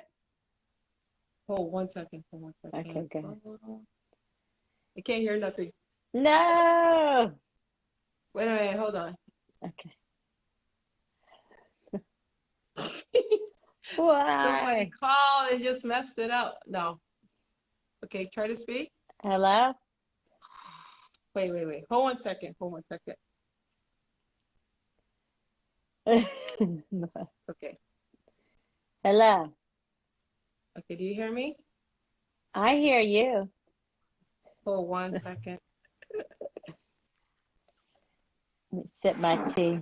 Hold one second. Okay, good. I can't hear nothing. No! Wait a minute, hold on. Okay. Somebody Why? called and just messed it up. No. Okay, try to speak. Hello? Wait. Hold one second. Okay. Hello? Okay, do you hear me? I hear you. Hold 1 second. Let me sip my tea.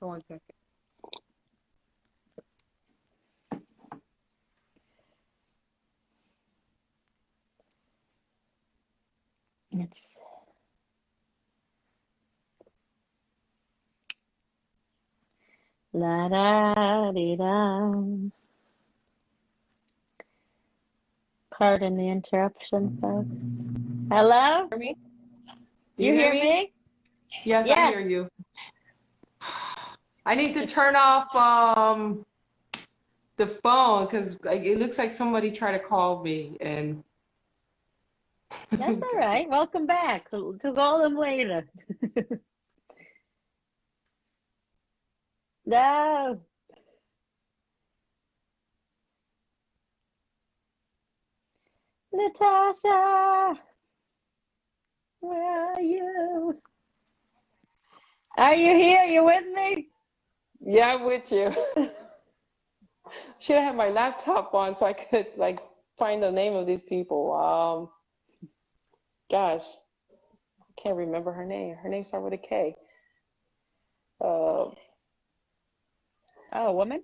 Hold 1 second. It's la da dee da. Pardon the interruption, folks. Hello? Hear me? Do You you hear hear me? me? Yes, I Yes. hear you. I need to turn off the phone because it looks like somebody tried to call me and That's all right. Welcome back. To call them later. No. Natasha, where are you? Are you here? You with me? Yeah, I'm with you. Should have had my laptop on so I could like find the name of these people. Gosh, I can't remember her name. Her name starts with a K. Uh, Oh, a woman?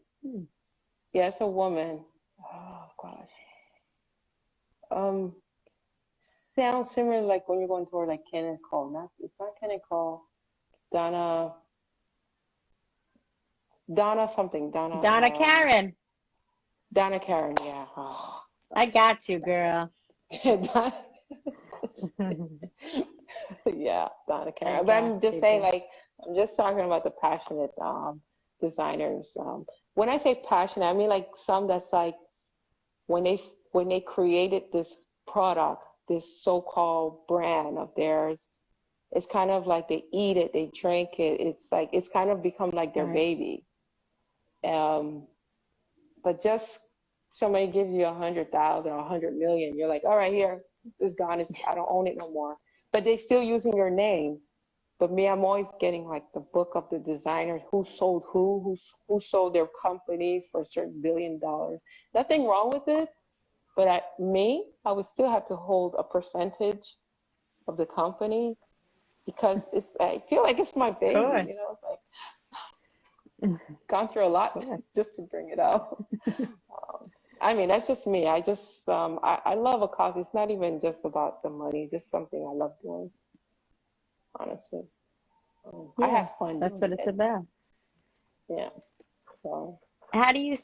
yeah, it's a woman. Oh gosh. Um, Sounds similar like when you're going toward like Kenneth Cole. Not it's not Kenneth Cole. Donna. Donna something. Donna. Donna Karen. Donna Karen. Yeah. Oh. I got you, girl. Yeah, Donna Karen. But I'm just saying, like, I'm just talking about the passionate designers. When I say passionate, I mean like some that's like when they created this product, this so-called brand of theirs, it's kind of like they eat it, they drink it. It's like it's kind of become like their baby. But just somebody gives you 100,000 or 100 million, you're like, all right, here, it's gone. I don't own it no more. But they still using your name. But me, I'm always getting like the book of the designers who sold who sold their companies for a certain $1 billion. Nothing wrong with it. But I would still have to hold a percentage of the company because I feel like it's my baby. You know, it's like gone through a lot just to bring it out. I mean, that's just me. I just I love a cause. It's not even just about the money. It's just something I love doing. Honestly, I have fun. That's what it's about. Yeah. So. How do you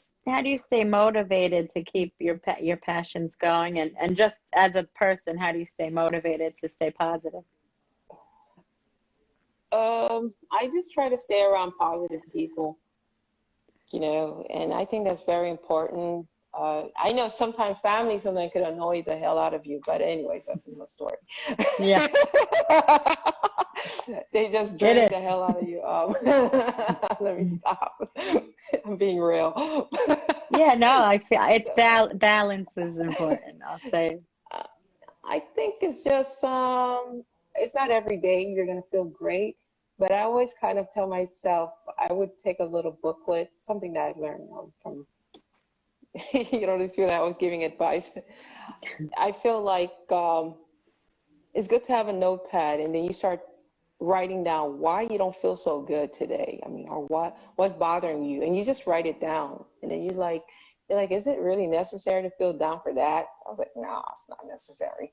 stay motivated to keep your passions going, and just as a person, how do you stay motivated to stay positive? I just try to stay around positive people, you know, and I think that's very important. I know sometimes family sometimes could annoy the hell out of you, but anyways, that's another story. Yeah. They just drain the hell out of you. Let me stop. I'm being real. Yeah, no, I feel it's balance is important, I'll say. I think it's just it's not every day you're gonna feel great, but I always kind of tell myself I would take a little booklet, something that I learned from you know, these people that I was giving advice. I feel like it's good to have a notepad, and then you start writing down why you don't feel so good today. I mean, or what's bothering you, and you just write it down, and then you're like, is it really necessary to feel down for that? I was like, no, it's not necessary.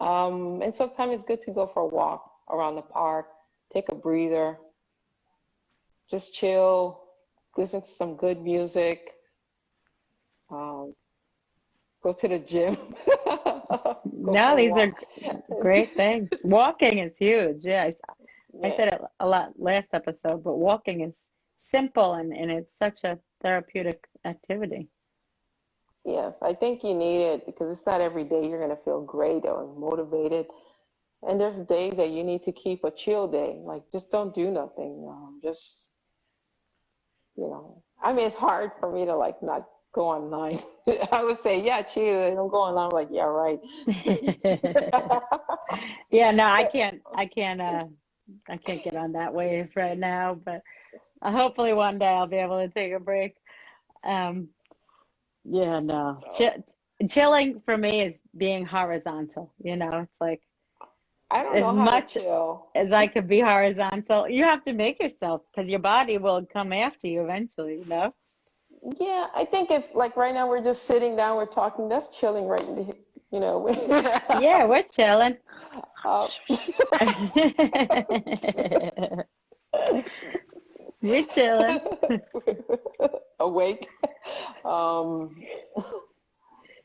And sometimes it's good to go for a walk around the park, take a breather, just chill, listen to some good music, go to the gym. No, these are great things. Walking is huge. Yeah, I said it a lot last episode, but walking is simple and it's such a therapeutic activity. Yes, I think you need it because it's not every day you're going to feel great or motivated. And there's days that you need to keep a chill day. Like, just don't do nothing. Just, you know, I mean, it's hard for me to like not go online. I would say, yeah, chill. Don't go online. I'm like, yeah, right. Yeah, no, I can't get on that wave right now, but hopefully one day I'll be able to take a break. Yeah, no. So Chilling for me is being horizontal. It's like I don't as know how to much chill. as I could be horizontal, you have to make yourself because your body will come after you eventually. Yeah, I think if like right now we're just sitting down, we're talking, that's chilling, right? You know. Yeah, we're chilling. uh, We're chilling. awake. Um,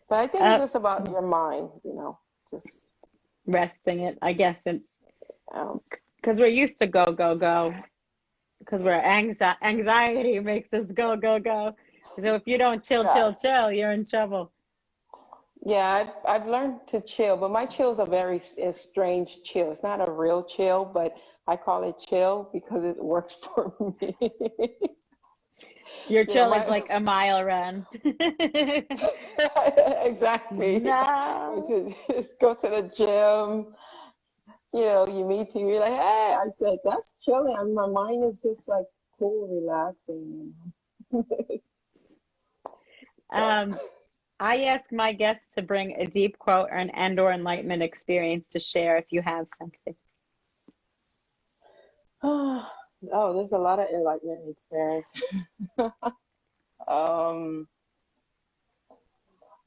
but I think it's Uh, just about your mind, just Resting it, I guess, and um, because we're used to go, go, go. Because we're anxiety makes us go, go, go. So if you don't chill, yeah, chill, chill, you're in trouble. yeah. I've learned to chill, but my chill's a very strange chill. It's not a real chill, but I call it chill because it works for me. Your chill is My like a mile run. exactly. Or No. to just go to the gym. You meet people, you're like, hey, I said, that's chilling. I mean, my mind is just like cool, relaxing. So, Um, I ask my guests to bring a deep quote or an and/or enlightenment experience to share if you have something. oh, there's a lot of enlightenment experience. um,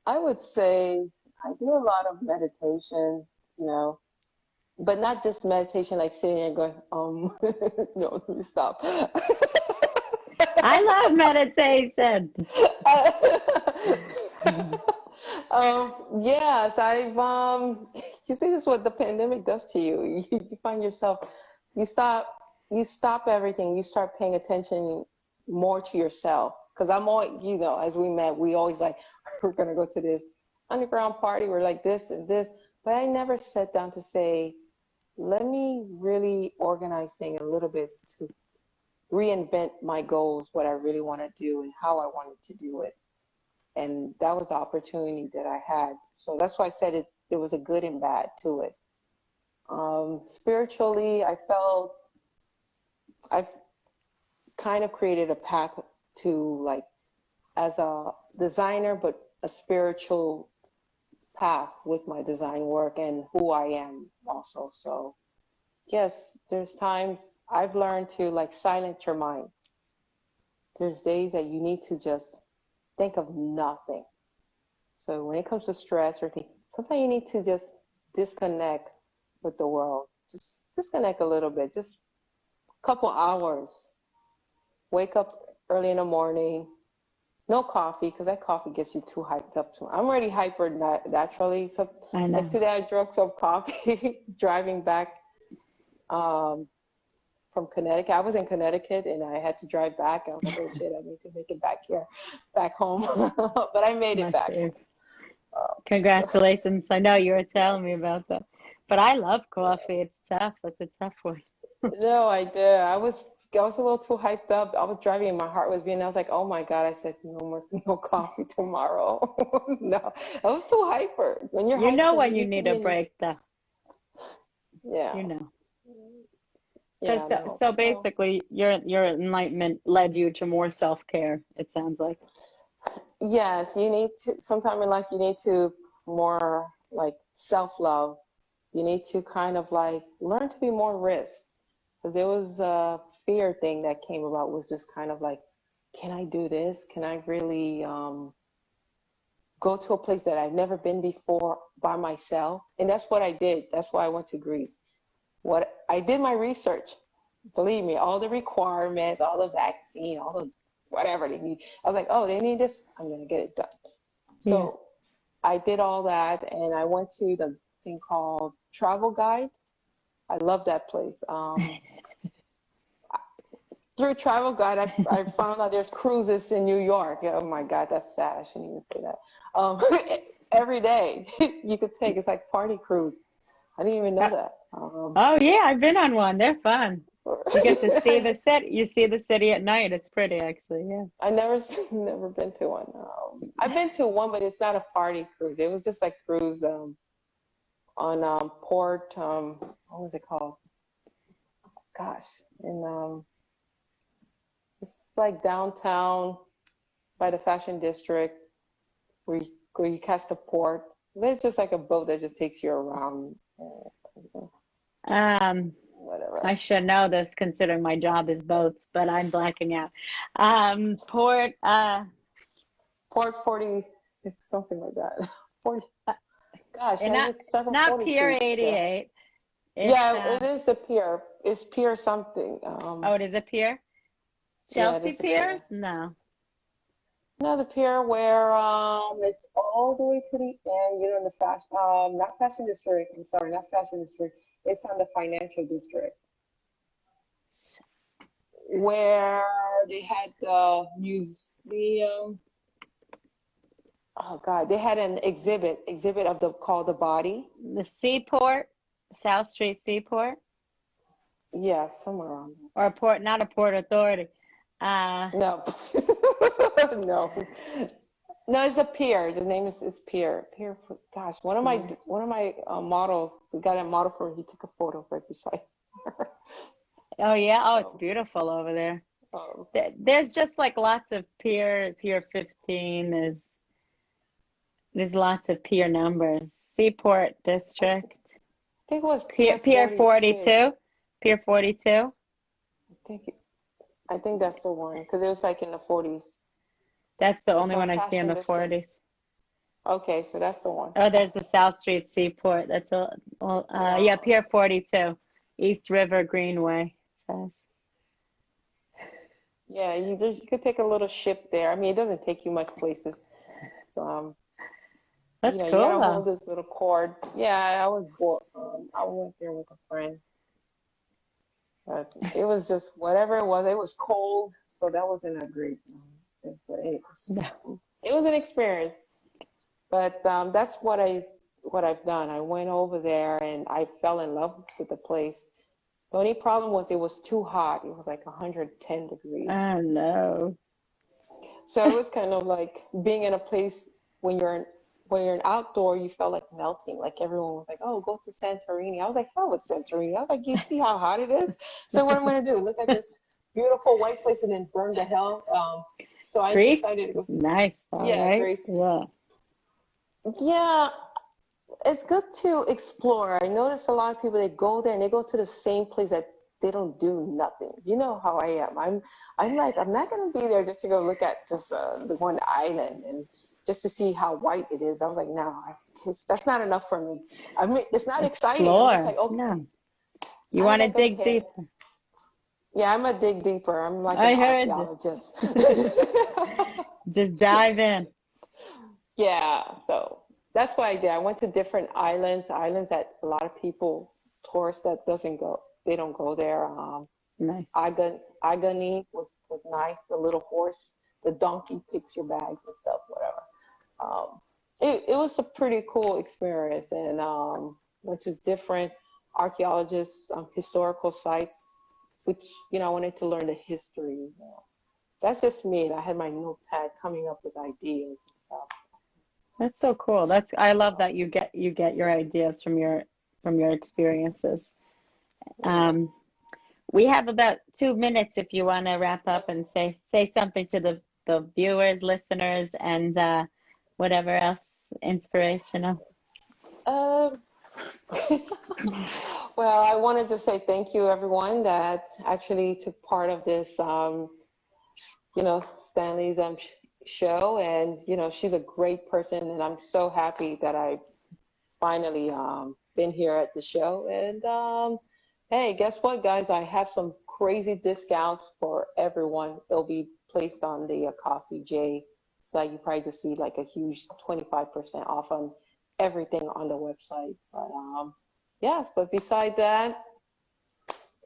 I would say I do a lot of meditation, you know, but not just meditation like sitting there going, no, let me stop. I love meditation. Yes, you see, this is what the pandemic does to you. You find yourself, you stop, you stop everything. You start paying attention more to yourself. Because I'm all, as we met, we always like, we're going to go to this underground party. We're like this and this. But I never sat down to say, let me really organize things a little bit to reinvent my goals, what I really want to do and how I wanted to do it. And that was the opportunity that I had. So that's why I said there was a good and bad to it. Spiritually, I felt I've kind of created a path to like as a designer, but a spiritual path with my design work and who I am also. So yes, there's times I've learned to like silence your mind. There's days that you need to just think of nothing. So when it comes to stress or things, sometimes you need to just disconnect with the world. Just disconnect a little bit, just a couple hours. Wake up early in the morning. No coffee, because that coffee gets you too hyped up. I'm already hyper naturally. So I like know. today I drank some coffee driving back from Connecticut. I was in Connecticut and I had to drive back. I was like, oh shit, I need to make it back here, back home. But I made it My back. fave. Congratulations. I know you were telling me about that. But I love coffee. It's tough. It's a tough one. No, I did. I was a little too hyped up. I was driving and my heart was beating. I was like, oh my God. I said, no more, no coffee tomorrow. No, I was too hyper. When you're You know hyper, you when you need to need be a in, break, though. yeah, You know. So, yeah, so, no. so So, basically, your enlightenment led you to more self-care, it sounds like. yes, you need to, sometime in life, you need to more like self-love. You need to kind of like learn to be more risk. Because there was a fear thing that came about was just kind of like, can I do this? Can I really go to a place that I've never been before by myself? And that's what I did. That's why I went to Greece. What I did my research, believe me, all the requirements, all the vaccine, all the whatever they need. I was like, oh, they need this. I'm gonna get it done. Yeah. So I did all that, and I went to the thing called Travel Guide. I love that place. Through Travel Guide, I found out there's cruises in New York. Oh my God, that's sad. I shouldn't even say that. Every day you could take, it's like party cruise. I didn't even know Uh, that. oh yeah, I've been on one. They're fun. You get to see the city. You see the city at night. It's pretty, actually. Yeah. I never been to one. I've been to one, but it's not a party cruise. It was just like cruise on port. What was it called? Gosh, in it's like downtown by the Fashion District. where you catch the port. It's just like a boat that just takes you around. Whatever. I should know this considering my job is boats, but I'm blacking out. Port 46, something like that. 40. Gosh, And I did several not photo Pier shoots there. 88. Yeah, it is a pier. It's pier something. Oh, it is a pier? Yeah, it Chelsea is a pier. Piers? No. No, the pier where it's all the way to the end, you know, in the fashion not fashion district. I'm sorry, not fashion district. It's on the financial district where they had the museum. Oh God, they had an exhibit of the called the body. The Seaport, South Street Seaport, Yeah, somewhere around or a port, not a port authority. there. No, no, no. It's a pier. The name is Pier. Pier. Gosh, one of my models, the guy that modeled for me, he took a photo right beside her. Oh yeah, oh it's beautiful over there. Um, There's just like lots of Pier 15. There's lots of pier numbers. Seaport District. I think it was Pier Pier 46. 42. Pier 42. I think that's the one because it was like in the 40s. That's the It's only on one I see in Fashion the District. 40s. Okay, so that's the one. Oh, there's the South Street Seaport. That's all. Yeah, Pier 42, East River Greenway. Says. Yeah, you could take a little ship there. I mean, it doesn't take you much places. So That's you know, cool you gotta though. hold this little cord. Yeah, I was bored. I went there with a friend. But it was just whatever it was. It was cold, so that wasn't a great thing. But it was an experience. But that's what I've done. I went over there and I fell in love with the place. The only problem was it was too hot. It was like 110 degrees. Oh no. So it was kind of like being in a place when you're an outdoor, you felt like melting. Like everyone was like, "Oh, go to Santorini." I was like, "Hell with Santorini." I was like, "You see how hot it is?" So what I'm gonna do? Look at this beautiful white place and then burn the hell. So I Greece? decided it was Nice though, yeah, right? Greece. Yeah. Yeah, it's good to explore. I notice a lot of people they go there and they go to the same place that they don't do nothing. You know how I am. I'm like I'm not gonna be there just to go look at just the one island and just to see how white it is. I was like, no, that's not enough for me. I mean, it's not exciting. I'm just like, okay. No. You I was want to like, dig okay. deeper. Yeah, I'm a dig deeper. I'm like I an heard archaeologist. Just dive in. Yeah, so that's what I did. I went to different islands that a lot of people, tourists that they don't go there. Nice. Agani was nice. The little horse, the donkey picks your bags and stuff, whatever. It was a pretty cool experience, and which is different archaeologists, historical sites, which I wanted to learn the history. That's just me. And I had my notepad coming up with ideas and stuff. That's so cool. I love that you get your ideas from your experiences. Yes. We have about 2 minutes if you want to wrap up and say something to the viewers, listeners, and whatever else inspirational. Well, I wanted to say thank you, everyone that actually took part of this, Stanley's show. And, she's a great person. And I'm so happy that I finally been here at the show. And hey, guess what, guys? I have some crazy discounts for everyone. It'll be placed on the Akasi J site. You probably just see like a huge 25% off on everything on the website. But yes, but beside that,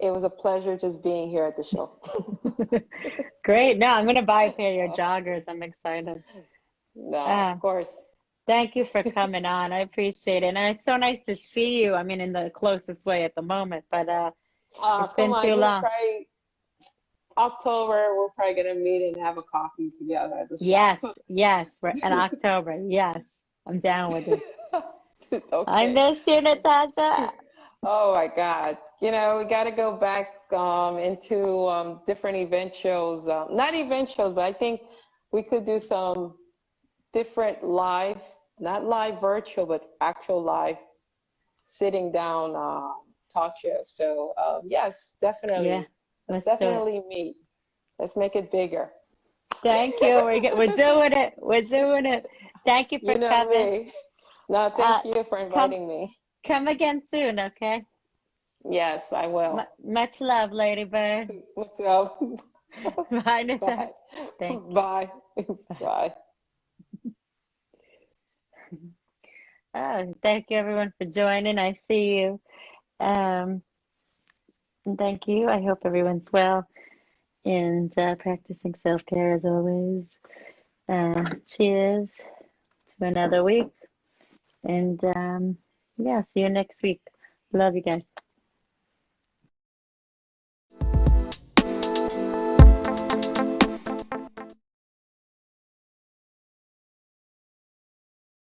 it was a pleasure just being here at the show. Great. No, I'm going to buy a pair of your joggers. I'm excited. No, of course. Thank you for coming on. I appreciate it. And it's so nice to see you. I mean, in the closest way at the moment, but it's been too long. October, we're probably going to meet and have a coffee together at the shop. Yes. We're in October. Yes. I'm down with it. Okay. I miss you, Natacha. Oh my God. We got to go back into different event shows. Not event shows, but I think we could do some different live, not live virtual, but actual live sitting down talk show. So yes, definitely. Yeah, Let's let's do it. definitely meet. Let's make it bigger. Thank you. We're doing it. We're doing it. Thank you for You know coming. me. No, Uh, thank you for come inviting me. come again soon, okay? Yes, I will. Much love, Ladybird. What's up? Bye, Natacha. Bye. Thank you. Bye. Bye. Oh, thank you everyone for joining. I see you. And thank you. I hope everyone's well and practicing self-care as always. Cheers to another week. And yeah, see you next week. Love you guys.